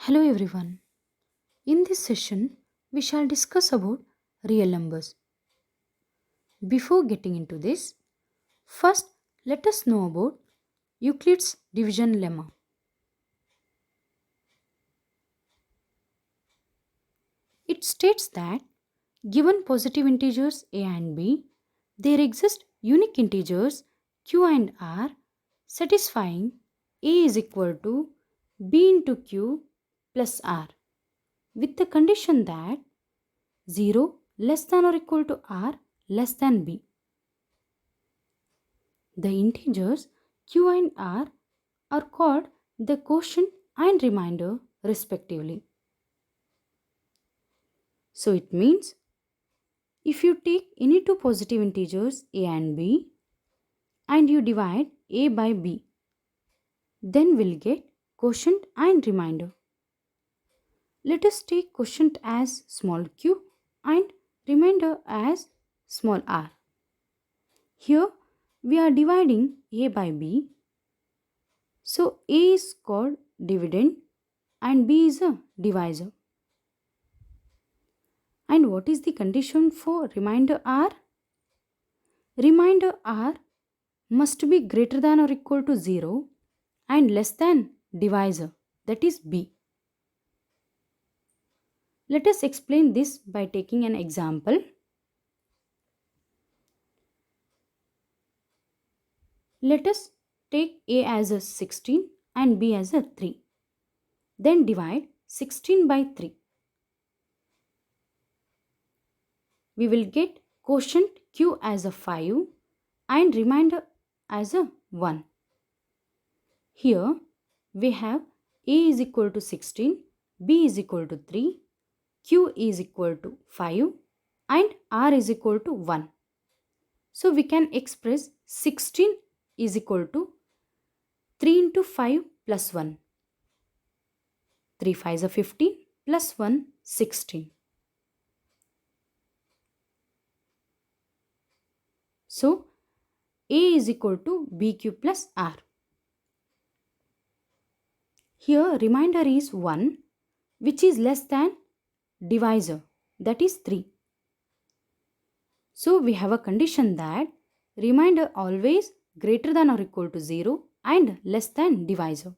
Hello everyone. In this session, we shall discuss about real numbers. Before getting into this, first let us know about Euclid's division lemma. It states that given positive integers a and b, there exist unique integers q and r satisfying a is equal to b into q plus r with the condition that 0 less than or equal to r less than b. The integers q and r are called the quotient and remainder respectively. So it means if you take any two positive integers a and b and you divide a by b, then we'll get quotient and remainder. Let us take quotient as small q and remainder as small r. Here we are dividing a by b. So a is called dividend and b is a divisor. And what is the condition for remainder r? Remainder r must be greater than or equal to 0 and less than divisor, that is b. Let us explain this by taking an example. Let us take a as a 16 and b as a 3. Then divide 16 by 3. We will get quotient q as a 5 and remainder as a 1. Here we have a is equal to 16, b is equal to 3, q is equal to 5 and r is equal to 1. So we can express 16 is equal to 3 into 5 plus 1. 3 5s are 15 plus 1 16. So a is equal to bq plus r. Here remainder is 1 which is less than divisor, that is 3. So we have a condition that remainder always greater than or equal to 0 and less than divisor.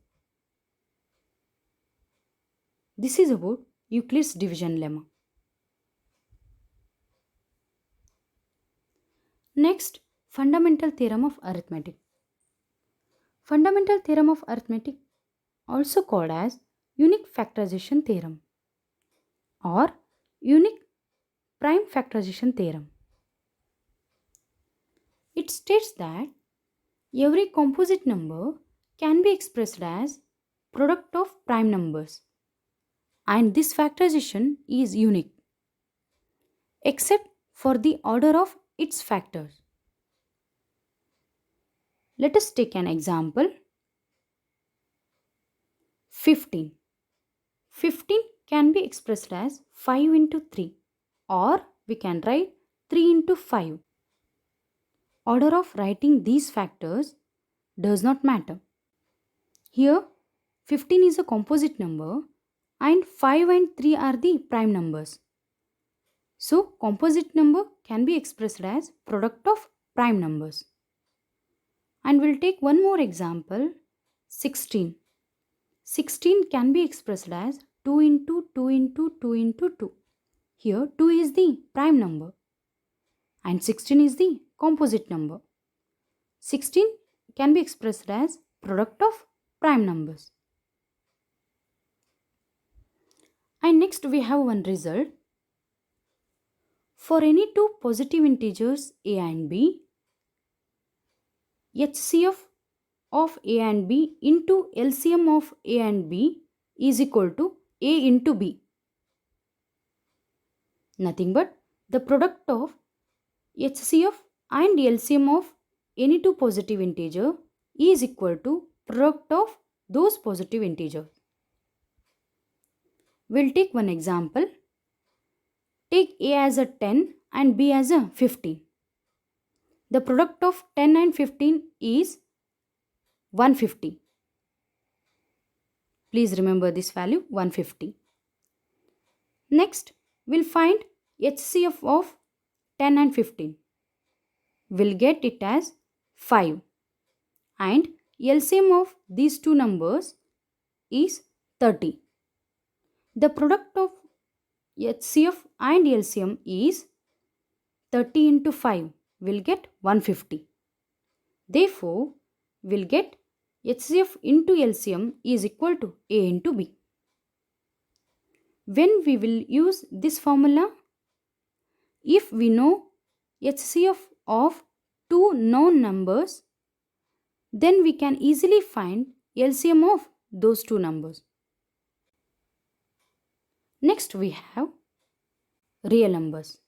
This is about Euclid's division lemma. Next, fundamental theorem of arithmetic. Fundamental theorem of arithmetic, also called as unique factorization theorem or unique prime factorization theorem. It states that every composite number can be expressed as product of prime numbers, and this factorization is unique except for the order of its factors. Let us take an example. 15. 15 can be expressed as 5 into 3, or we can write 3 into 5. Order of writing these factors does not matter. Here 15 is a composite number and 5 and 3 are the prime numbers. So composite number can be expressed as product of prime numbers. And we'll take one more example, 16. 16 can be expressed as 2 into 2 into 2 into 2. Here 2 is the prime number and 16 is the composite number. 16 can be expressed as product of prime numbers. And next we have one result. For any two positive integers a and b, HCF of a and b into LCM of a and b is equal to a into b. Nothing but the product of HCF and LCM of any two positive integer is equal to product of those positive integers. We'll take one example. Take a as a 10 and b as a 15. The product of 10 and 15 is 150. Please remember this value 150. Next, we'll find HCF of 10 and 15. We'll get it as 5. And LCM of these two numbers is 30. The product of HCF and LCM is 30 into 5. We'll get 150. Therefore, we'll get HCF into LCM is equal to A into B. When we will use this formula? If we know HCF of two known numbers, then we can easily find LCM of those two numbers. Next we have real numbers.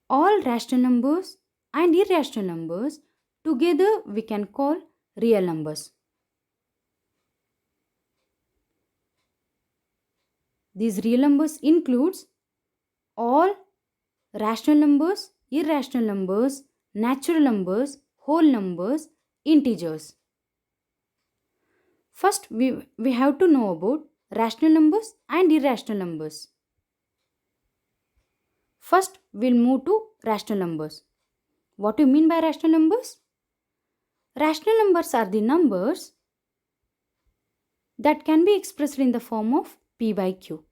All rational numbers and irrational numbers together we can call real numbers. These real numbers includes all rational numbers, irrational numbers, natural numbers, whole numbers, integers. First, we have to know about rational numbers and irrational numbers. First, we'll move to rational numbers. What do you mean by rational numbers? Rational numbers are the numbers that can be expressed in the form of P by Q,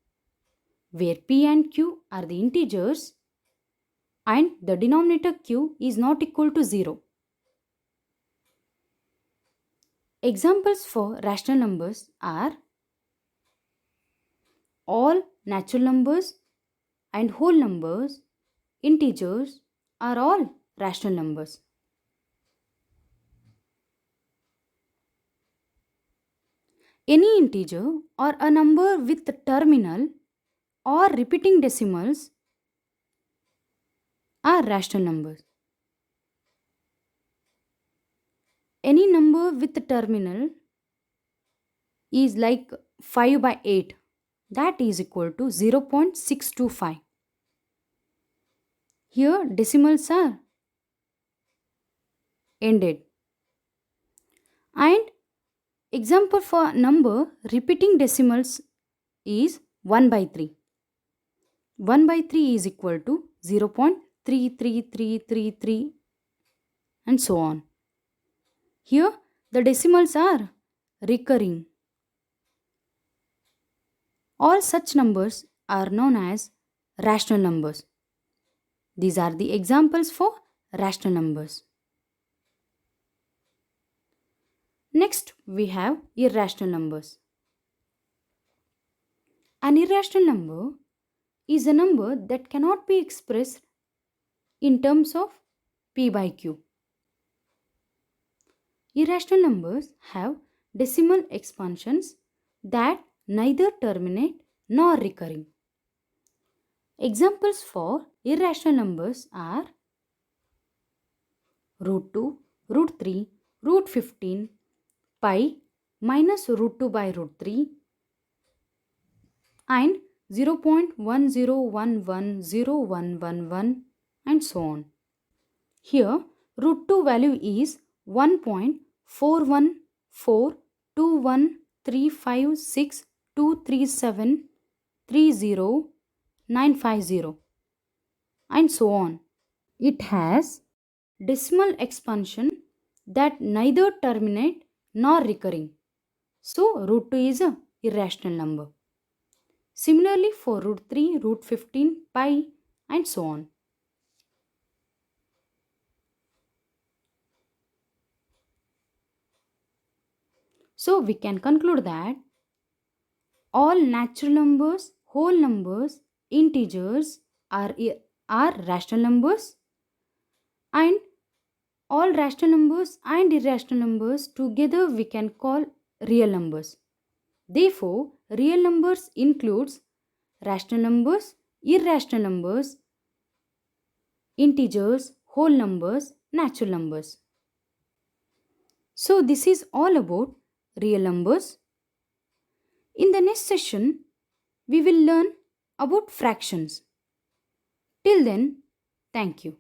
where P and Q are the integers and the denominator Q is not equal to 0. Examples for rational numbers are all natural numbers and whole numbers, integers are all rational numbers. Any integer or a number with terminal or repeating decimals are rational numbers. Any number with terminal is like 5 by 8. That is equal to 0.625. Here decimals are ended. And example for number repeating decimals is 1 by 3. 1 by 3 is equal to 0.33333 and so on. Here the decimals are recurring. All such numbers are known as rational numbers. These are the examples for rational numbers. Next, we have irrational numbers. An irrational number is a number that cannot be expressed in terms of P by Q. Irrational numbers have decimal expansions that neither terminate nor recurring. Examples for irrational numbers are root 2, root 3, root 15, pi minus root 2 by root 3 and 0.1011011 and so on. Here root 2 value is 1.4142135623730950 and so on. It has decimal expansion that neither terminate nor recurring. So root 2 is a irrational number. Similarly for root 3, root 15, pi and so on. So we can conclude that all natural numbers, whole numbers, integers are rational numbers, and all rational numbers and irrational numbers together we can call real numbers. Therefore, real numbers includes rational numbers, irrational numbers, integers, whole numbers, natural numbers. So this is all about real numbers. In the next session, we will learn about fractions. Till then, thank you.